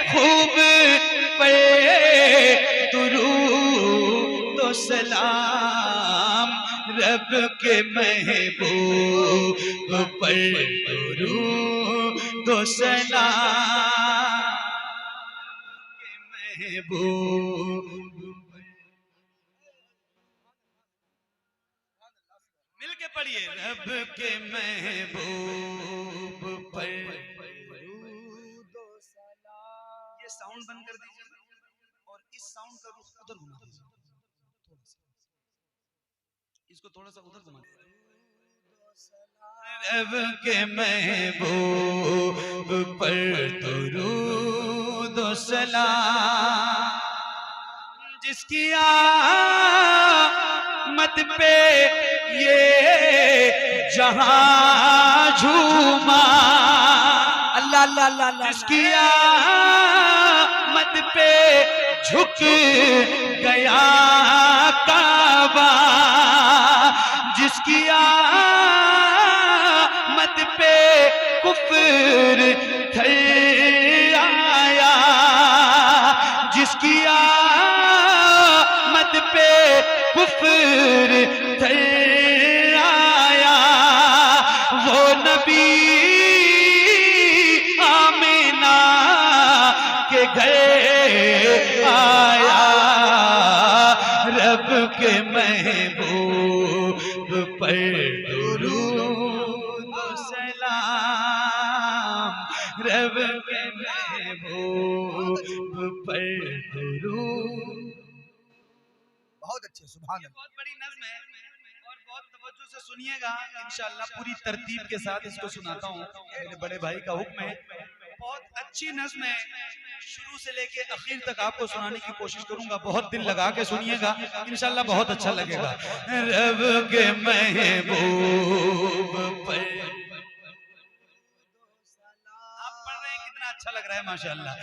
खूब पे दुरूद व सलाम रब के महबूब पर दुरूद व सलाम महबूब। मिलके पढ़िए रब के महबूब पर। ये साउंड बंद कर दीजिए और इस साउंड का रुख उधर घुमा दीजिए, इसको थोड़ा सा उधर घुमा दीजिए। रब के महबूब पर दुरूद व सलाम जिसकी आमद पे ये जहां झूमा। अल्लाह अल्लाह अल्लाह। जिसकी आमद पे झुक गया काबा, जिसकी आमद पे कुफ्र थर आया, जिसकी आमद पे कुफ्र थर आया, वो नबी आमिना के घर आया। रब के महबूब पर दुरूद व सलाम, रब के महबूब पर दुरूद। बहुत अच्छे, सुभान अल्लाह। बहुत बड़ी नज़्म है और बहुत तवज्जो से सुनिएगा इंशाअल्लाह। पूरी तरतीब के साथ इसको सुनाता हूँ, मेरे बड़े भाई का हुक्म है। बहुत अच्छी नज़्म है, शुरू से लेके आखिर तक आपको सुनाने की कोशिश करूंगा। बहुत दिल लगा के सुनिएगा, इंशाअल्लाह बहुत अच्छा लगेगा। रब के महबूब पर आप पढ़ रहे हैं, कितना अच्छा लग रहा है माशाअल्लाह।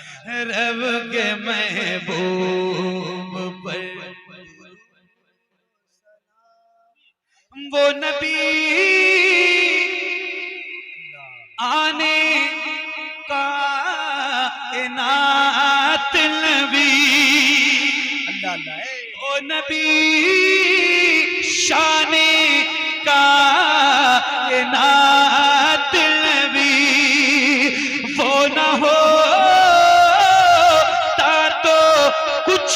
रब के महबूब पर वो नबी आने कायनात नबी, वो नबी शाने कायनात नबी, वो न होता तो कुछ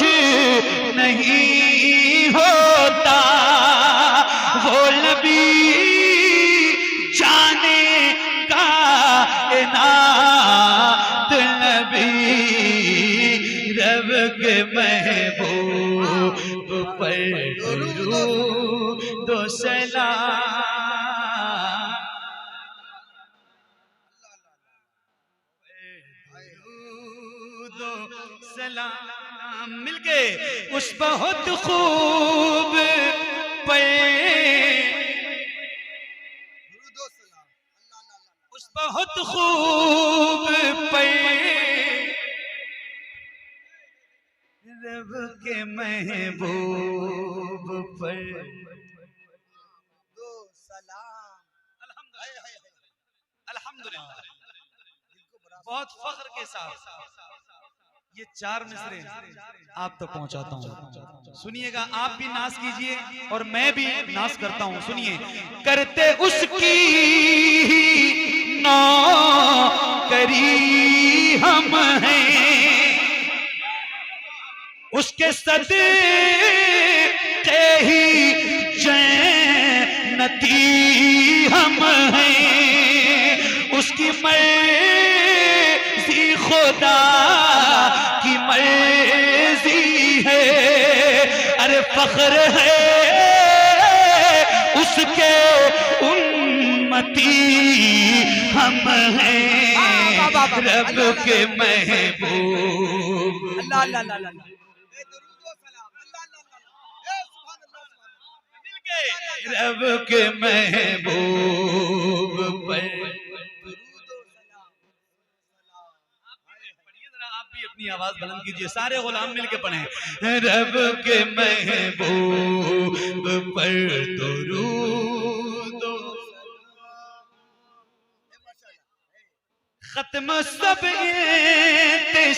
नहीं होता, वो नबी जाने कायनात नबी। रब के महबूब पर दुरूद व सलाम, दुरूद व सलाम मिलके उस बहुत खूब पे, उस बहुत खूब पे रब के महबूब पर अल्हम्दुलिल्लाह। बहुत फख्र के साथ ये 4 मिसरे आप तक पहुंचाता हूं, सुनिएगा। आप भी नाज कीजिए और मैं भी नाज करता हूं, सुनिए। करते उसकी नौकरी हम हैं, उसके सदक़े ही जन्नती हम हैं, उसकी मर्ज़ी खुदा की मर्ज़ी है। अरे फख्र है उसके उम्मती हम हैं। रब के महबूब अल्लाह अल्लाह अल्लाह रब के महबूब पर आप भी अपनी आवाज बुलंद कीजिए, सारे गुलाम मिलके पढ़ें। रब के महबूब पर दुरूद खत्म सब इंतशार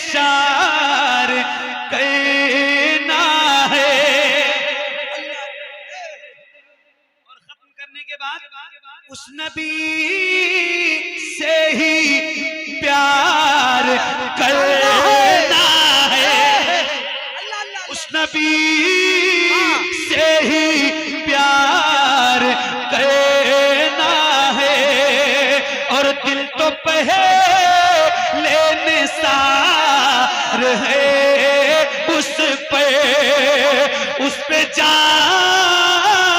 करना है, और खत्म करने के बाद उस नबी से ही प्यार करना है, उस नबी से ही प्यार करना है, और दिल तो पहले निसार है उस पे जान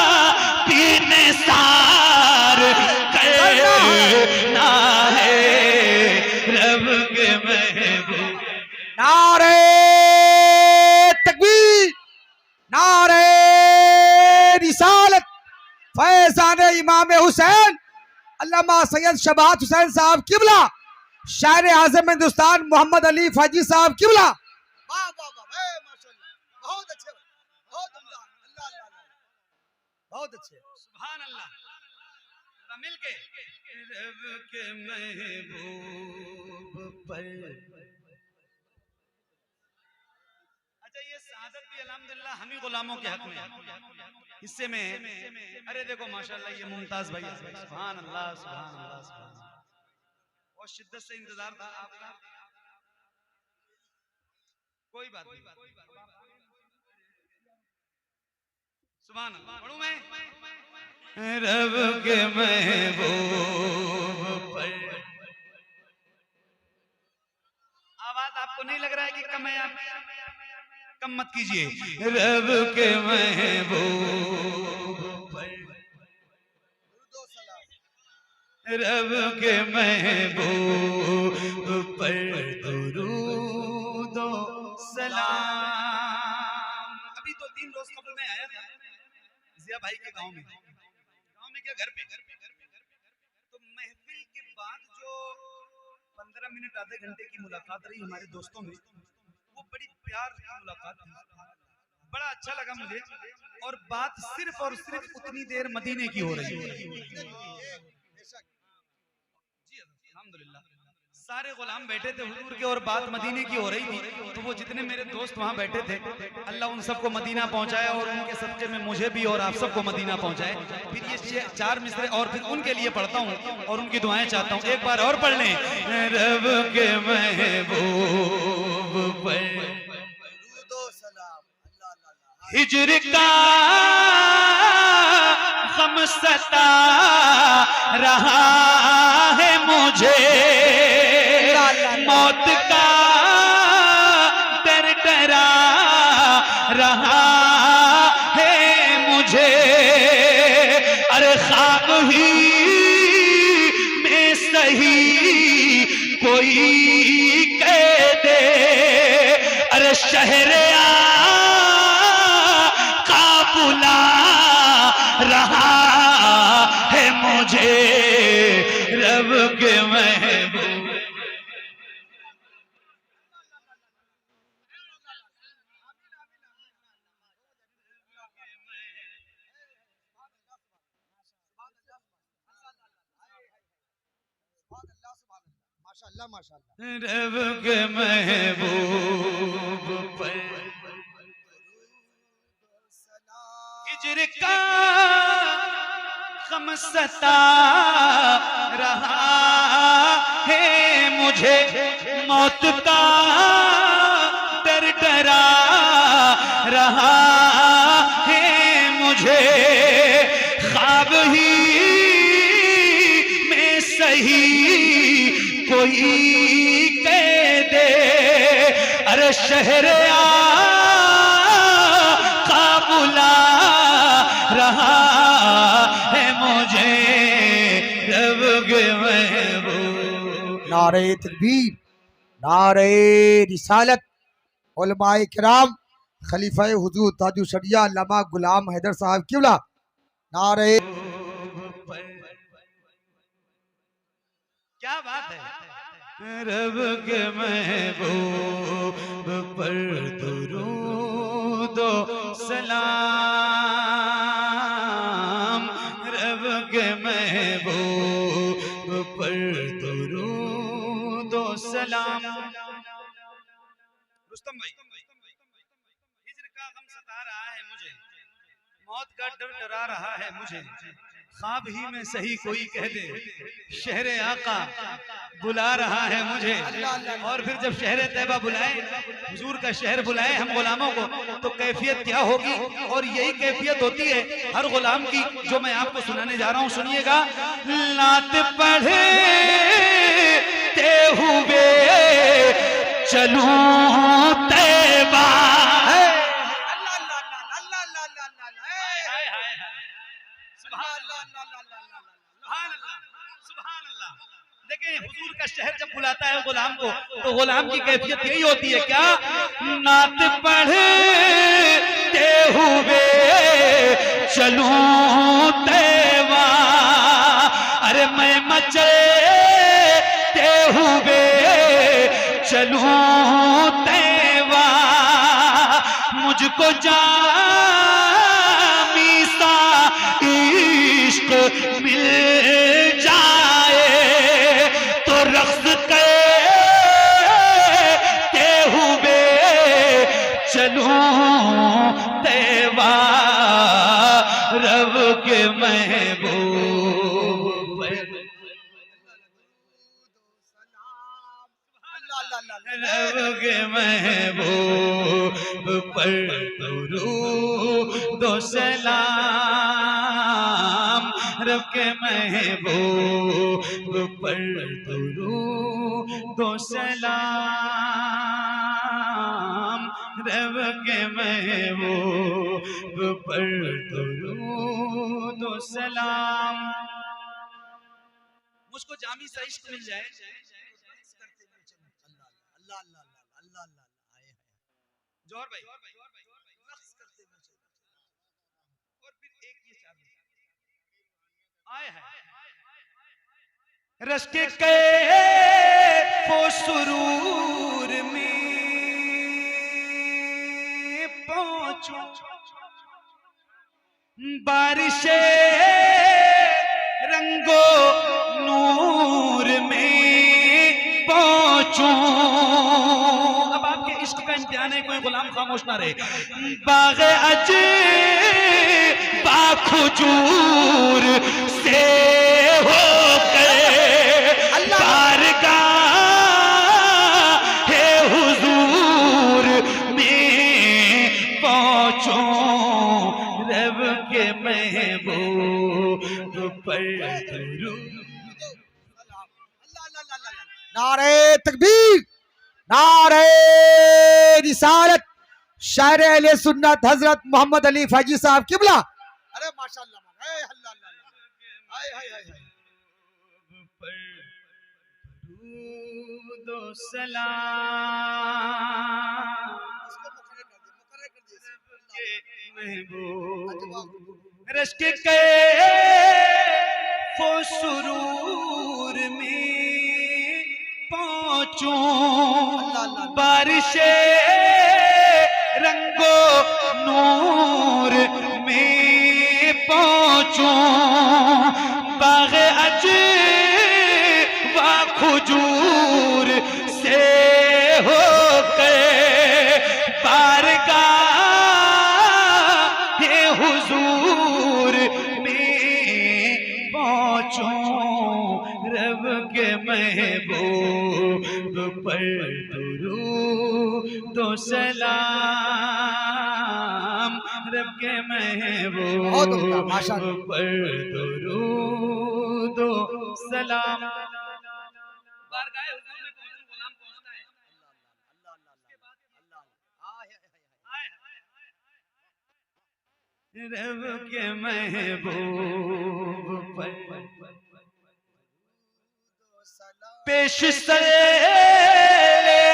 भी निसार करना है रब के महबूब। नारे तकबीर, नारे रिसालत, फैजान इमाम हुसैन अल्लामा सैयद शबात हुसैन साहब किबला, शायर आज़म हिंदुस्तान मोहम्मद अली फौजी साहब किबला। वाह वाह वाह, माशाअल्लाह, बहुत अच्छे, बहुत उम्दा, अल्लाह अल्लाह, बहुत अच्छे, सुभान अल्लाह। मिलके रब के महबूब पर। अच्छा, ये शहादत भी अल्हम्दुलिल्लाह हम ही गुलामों के हक में है। हिस्से में अरे देखो माशाअल्लाह ये मुमताज भाई, सुभान अल्लाह सुभान अल्लाह सुभान अल्लाह। बहुत शिद्दत से इंतजार था आपका, कोई बात नहीं, सुभान अल्लाह। पढ़ूं मैं रब के महबूब पर। आवाज आपको नहीं लग रहा है कि कम है? आप कम मत कीजिए। रब के महबूब पर, रब के महबूब पर दुरूद व सलाम। अभी तो 3 रोज कबल में आया था जिया भाई के गांव में क्या घर पे तो महफिल के बाद जो 15 मिनट आधे घंटे की मुलाकात रही हमारे दोस्तों में, वो बड़ी प्यार की मुलाकात थी, बड़ा अच्छा लगा मुझे। और बात सिर्फ और सिर्फ उतनी देर मदीने की हो रही है। जी अल्हम्दुलिल्लाह, सारे गुलाम बैठे थे हुजूर के और बात मदीने की हो रही थी। तो वो जितने मेरे दोस्त वहाँ बैठे थे, अल्लाह उन सबको मदीना पहुँचाया और उनके सदक़े में मुझे भी और आप सबको मदीना पहुँचाए। फिर ये 4 मिसरे और फिर उनके लिए पढ़ता हूँ और उनकी दुआएं चाहता हूँ। एक बार और पढ़ लें। रब के महबूब पर हिज्र का गम सता रहा है मुझे, मौत का डर डरा रहा है मुझे। अरे ख्वाब ही में सही कोई कह दे, अरे शहर का बुला रहा है मुझे रब के महबूब। माशाअल्लाह माशाअल्लाह, रब के महबूब पर हिज्र का गम सता रहा है मुझे, मौत का डर डरा रहा है मुझे। ख्वाब ही में सही कोई कह दे, अरे शहर का बुला रहा है मुझे रब के महबूब। नारे तकबीर, नारे रिसालत, उलमाए किराम, खलीफा हुजूर ताजु शरिया अल्लामा गुलाम हैदर साहब किबला। नारे, क्या बात है। रब के महबूब पर दुरूद व सलाम, रब के महबूब पर दुरूद सलाम। रुस्तम भाई, हिज्र का गम सता रहा है मुझे, मौत का डर डरा रहा है मुझे, ख्वाब ही में सही कोई कह दे शहरे आका बुला रहा है मुझे। और फिर जब शहरे तैयबा बुलाए, हुजूर का शहर बुलाए हम गुलामों को, तो कैफियत क्या होगी? और यही कैफियत होती है हर गुलाम की, जो मैं आपको सुनाने जा रहा हूं, सुनिएगा। लात पढ़े ते हुए चलूं तैयबा, देखें हुजूर का शहर जब बुलाता है गुलाम को, तो गुलाम की कैफियत यही होती है, क्या? नात पढ़ते हुए चलूं तैयबा, अरे मैं मचलते हुए चलूं तैयबा, मुझको जामी सा इश्क मिल जाए तो रक्स करते हुए चलूं तैयबा, रब के महबूब रब के महबूब पर दुरूद व सलाम, रब के महबूब पर दुरूद व सलाम, रब के महबूब पर दुरूद व सलाम। मुझको जामी सा इश्क मिल जाए, जोहर भाई, और फिर एक ये चाबी आए है, रश्के के वो सुरूर में पहुंचूं, बारिशे रंगो नूर में पहुंचूं। अब आपके इश्क का इम्तिहान है, कोई गुलाम खामोश ना रहे। बाग़े अजे बाखुजूर से होकर बारगाह है हुजूर में पहुंचूं, रब के महबूब पर दुरूद। नारे तकबीर, नारे रिसालत, शायर अहले सुन्नत हजरत मोहम्मद अली फैजी साहब किबला। अरे माशाअल्लाह, रश्के के वो सुरूर में पहुंचूं, बारिशे रंगो नूर में पहुंचूं, बाग़े अजे वा खुजूर से होकर बारगाह हुजूर में पहुंचूं, रब के महबूब पर दुरूद व सलाम, रब के महबूब पर दुरूद व सलाम। बारगाह हुजूर में पहुंचूं, गुलाम पहुंचता है। रब के महबूब पर पेश सले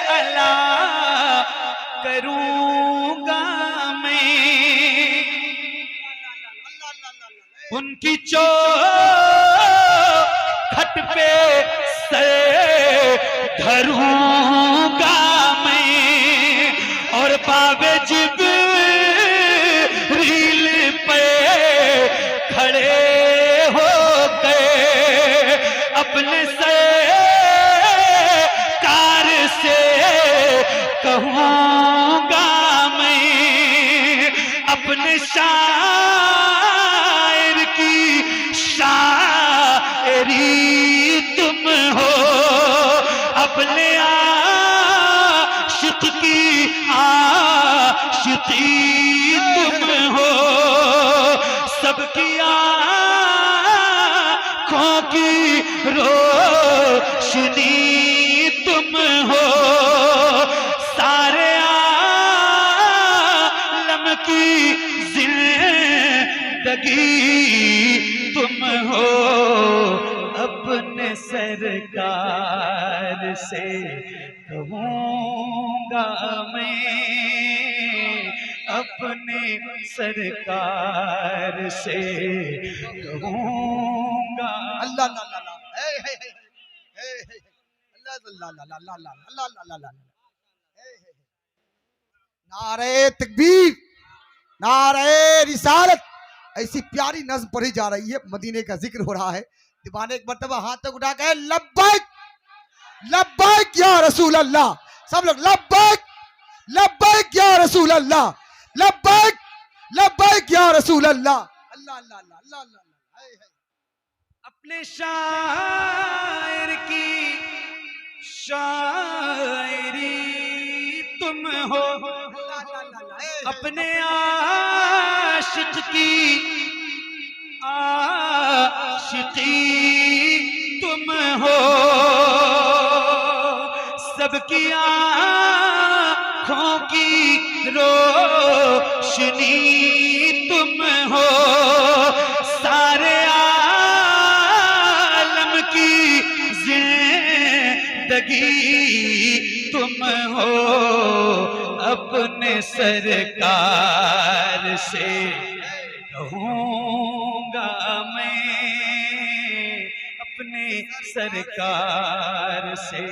अला करूंगा मैं, उनकी चौखट पे सर धरूंगा मैं, और बाबे जिब्रील पे खड़े हो गए अपने से का कहूँगा मैं अपने शायर की शायरी तुम हो, अपने आशिक की आशिकी तुम हो, सबकी आँखों की रोशनी तुम हो, सारे आलम की जिंदगी तुम हो, अपने सरकार से कहूँगा मैं, अपने सरकार से कहूँगा। अल्लाह ला ला ला, हे हे हे, हे हे, अल्लाह ला ला ला ला ला, अल्लाह ला ला ला, हे हे, नारे तकबीर, नारे रिसालत। ऐसी प्यारी नज़्म पढ़ी जा रही है, मदीने का जिक्र हो रहा है। दीवाने एक मर्तबा हाथ तक उठा के लब्बैक लब्बैक या रसूल अल्लाह, सब लोग लब्बैक लब्बैक या रसूल अल्लाह, लब्बैक लब्बैक या रसूल अल्लाह। अल्लाह अल्लाह अल्लाह अल्लाह अल्लाह, हे हे। अपने शायर की शायरी तुम हो, अपने आशिक की आशिकी तुम हो, सबकी आँखों की रोशनी तुम हो, सारे आलम की जिंदगी तुम हो, अपने सरकार से कहूँगा मैं, अपने सरकार से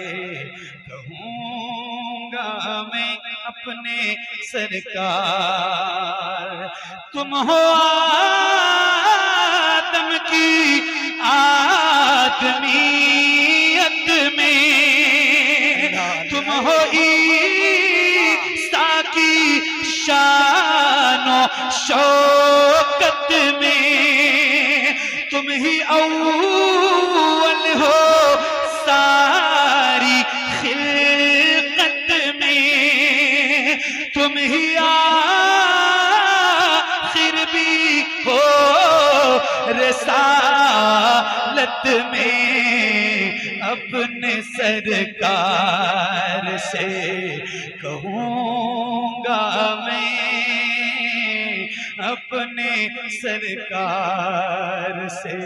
कहूँगा मैं, अपने सरकार। तुम हो आदम की आदमियत में, तुम हो ईसा की शानो शौकत में, तुम ही अव्वल हो सारी खिलकत में, तुम ही आखिर भी हो रसालत में, अपने सरकार से कहूँगा मैं, अपने सरकार से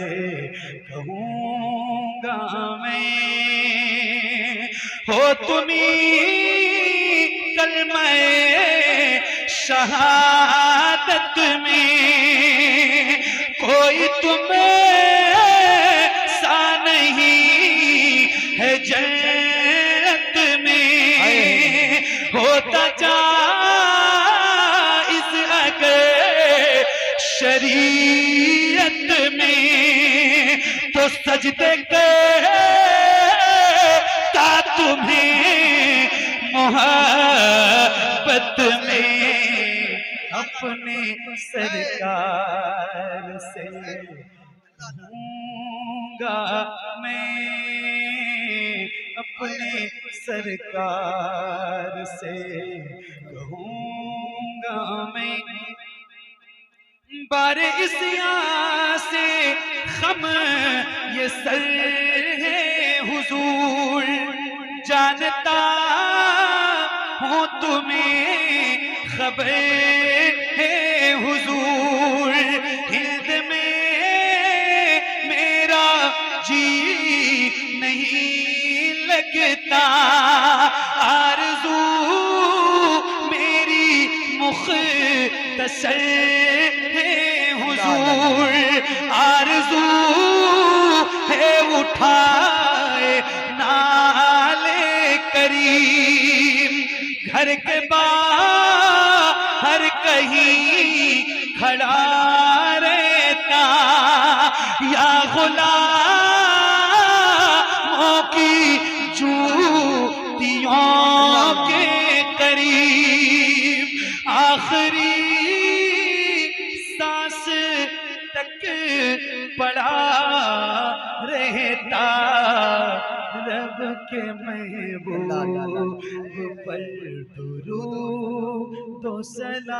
कहूँगा मैं। हो तुम्ही कलमे शहादत में, कोई तुम्हें सा नहीं है जन्नत में, होता जाइज़ अगर शरीयत में, तो सजदे करता तुम्हें मोहब्बत में, अपने सरकार से कहूँगा मैं, अपने सरकार से कहूँगा मैं। बारे इस से खम ये सर है हुजूर, जानता हूँ तुम्हें खबर है हुजूर, हिंद में मेरा जी नहीं लगता, आरज़ू मेरी मुख्तसर है हुजूर, आरज़ू है उठाए नाले करीम, घर के बाहर कहीं खड़ा रहता, या गुलामों की जूतियों के करीब आखिरी सांस तक पड़ा रहता रब के महबूब पर दुरूद तो सलाम,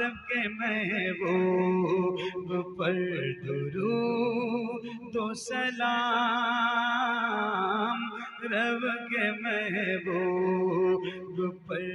रब के महबूब पर दुरूद तो सलाम, रब के महबूब पर